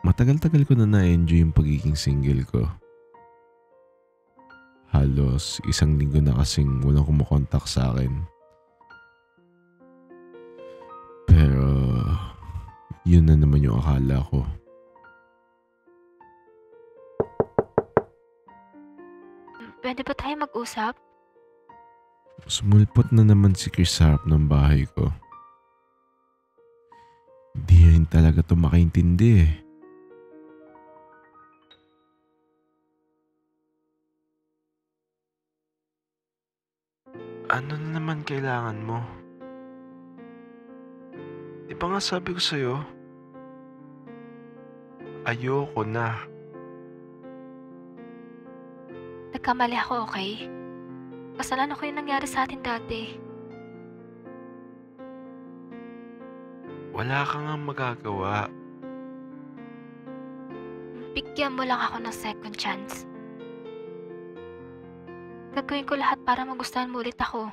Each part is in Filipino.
Matagal-tagal ko na na-enjoy yung pagiging single ko. Halos 1 linggo na kasing walang kumokontak sa akin. Pero yun na naman yung akala ko. Pwede ba tayo mag-usap? Sumulpot na naman si Chris sa harap ng bahay ko. Hindi rin talaga ito makaintindi eh. Ano na naman kailangan mo? Di ba nga sabi ko sa'yo, ayoko na. Nagkamali ako, okay? Kasalanan ko yung nangyari sa atin dati. Wala ka nga magagawa. Bigyan mo lang ako ng second chance. Gagawin ko lahat para magustuhan mo ulit ako.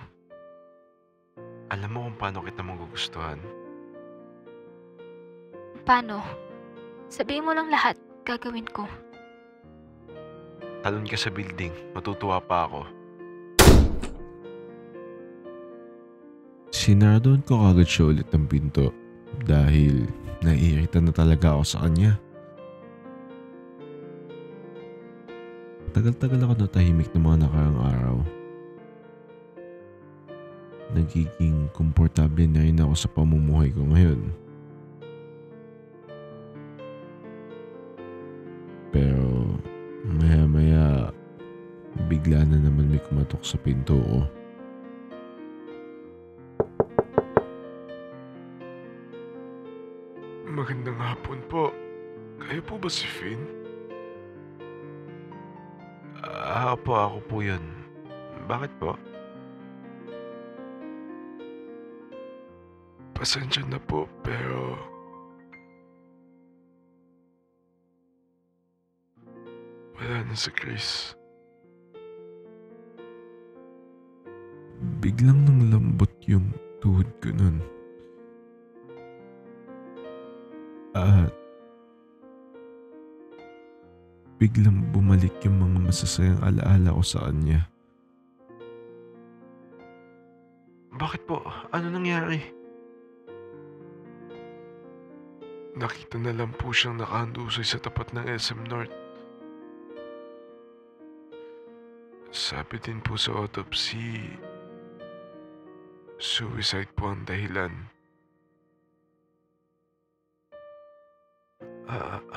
Alam mo kung paano kita magugustuhan? Paano? Sabihin mo lang lahat, gagawin ko. Talon ka sa building, matutuwa pa ako. Sinaradoon ko kagad siya ulit ng pinto dahil naiirita na talaga ako sa kanya. Tagal-tagal ako natahimik ng mga nakaraang araw. Nagiging komportable na rin ako sa pamumuhay ko ngayon. Pero maya-maya bigla na naman may kumatok sa pinto ko. Magandang hapon po. Kayo po ba si Finn? Ako po yun. Bakit po? Pasensya na po, pero wala na si Chris. Biglang nang lambot yung tuhod ko nun. At biglang bumalik yung mga masasayang alaala ko sa kanya. Bakit po? Ano nangyari? Nakita na lang po siyang nakahandusay sa tapat ng SM North. Sabi din po sa autopsy, suicide po ang dahilan.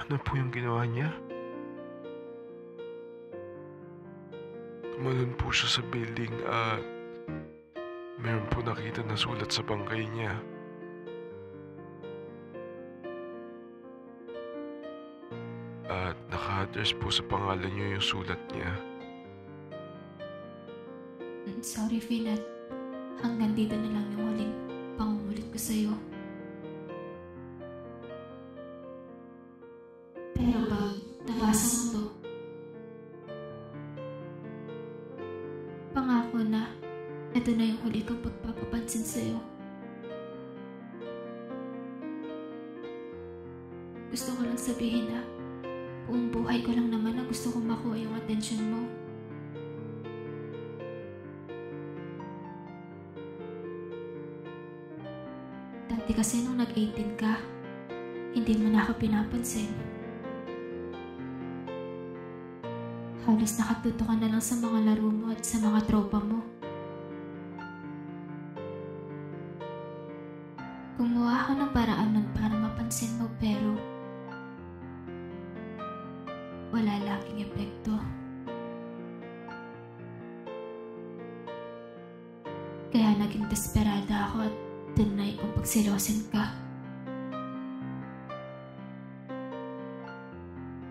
Ano po yung ginawa niya? Tumalon po siya sa building at meron po nakita na sulat sa bangkay niya. At naka-address po sa pangalan niyo yung sulat niya. Sorry, Finn, at hanggang dito na lang yung huling pangungulit ko sa'yo. Pero pag nabasa mo to, pangako na ito na yung huli kong pagpapapansin sa'yo. Gusto ko lang sabihin na buong buhay ko lang naman na gusto kong makuha yung atensyon mo. Dati kasi nung nag-18 ka, hindi mo na ako pinapansin. Halos nakatuto ka na lang sa mga laro mo at sa mga tropa mo. Gumawa ako ng paraan nun para mapansin mo, pero wala laging epekto. Kaya naging desperada ako at tunay kong pagsilosin ka.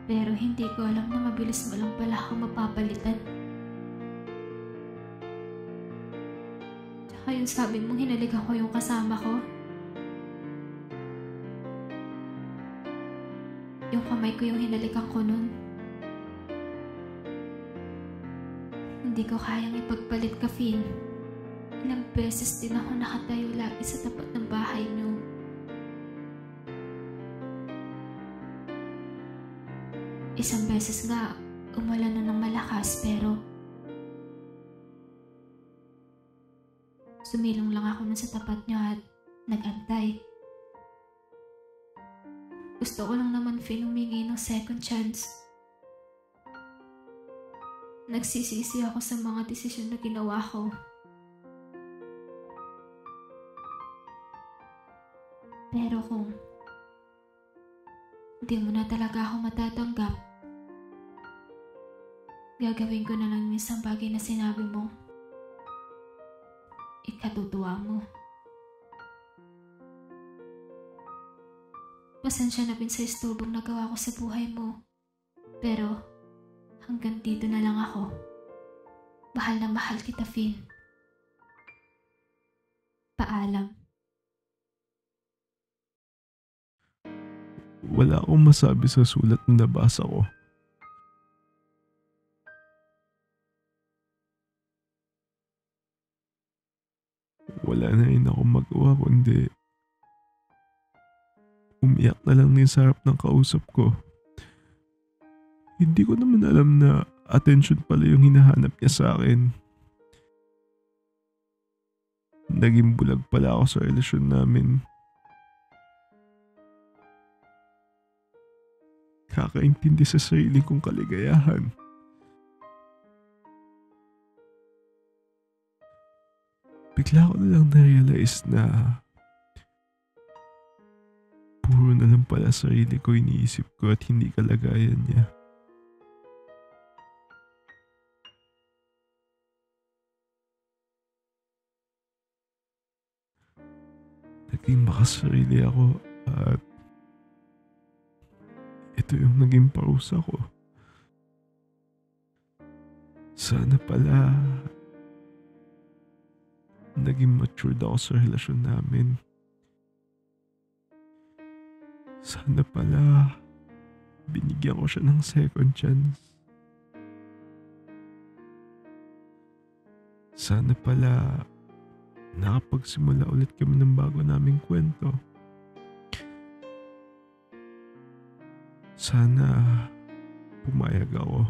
Pero hindi ko alam na mabilis mo lang pala ako mapapalitan. Tsaka yung sabi mong hinalikan ko yung kasama ko. Yung kamay ko yung hinalikan ko nun. Hindi ko kayang ipagpalit ka, Finn. Ilang beses din ako nakatayo lagi sa tapat ng bahay niyo. Isang beses nga, umulan na ng malakas pero sumilong lang ako nun sa tapat niyo at nag-antay. Gusto ko lang naman humingi ng second chance. Nagsisisi ako sa mga desisyon na ginawa ko. Pero kung hindi mo na talaga ako matatanggap, gagawin ko na lang yung isang bagay na sinabi mo. Ikatutuwa mo. Pasensya na din sa istorbong nagawa ko sa buhay mo. Pero hanggang dito na lang ako. Mahal na mahal kita, Finn. Paalam. Wala akong masabi sa sulat na nabasa ko. Wala na rin akong magawa kundi umiyak na lang din sa harap ng kausap ko. Hindi ko naman alam na atensyon pala yung hinahanap niya sa akin. Naging bulag pala ako sa relasyon namin. Kakaintindi sa sarili kong kaligayahan. Bigla ko na lang na-realize na puro na lang pala sarili ko iniisip ko at hindi kalagayan niya. Naging makasarili ako at ito yung naging parusa ko. Sana pala naging matured ako sa relasyon namin. Sana pala binigyan ko siya ng second chance. Sana pala nakapagsimula ulit kami ng bago naming kwento. Sana pumayag ako.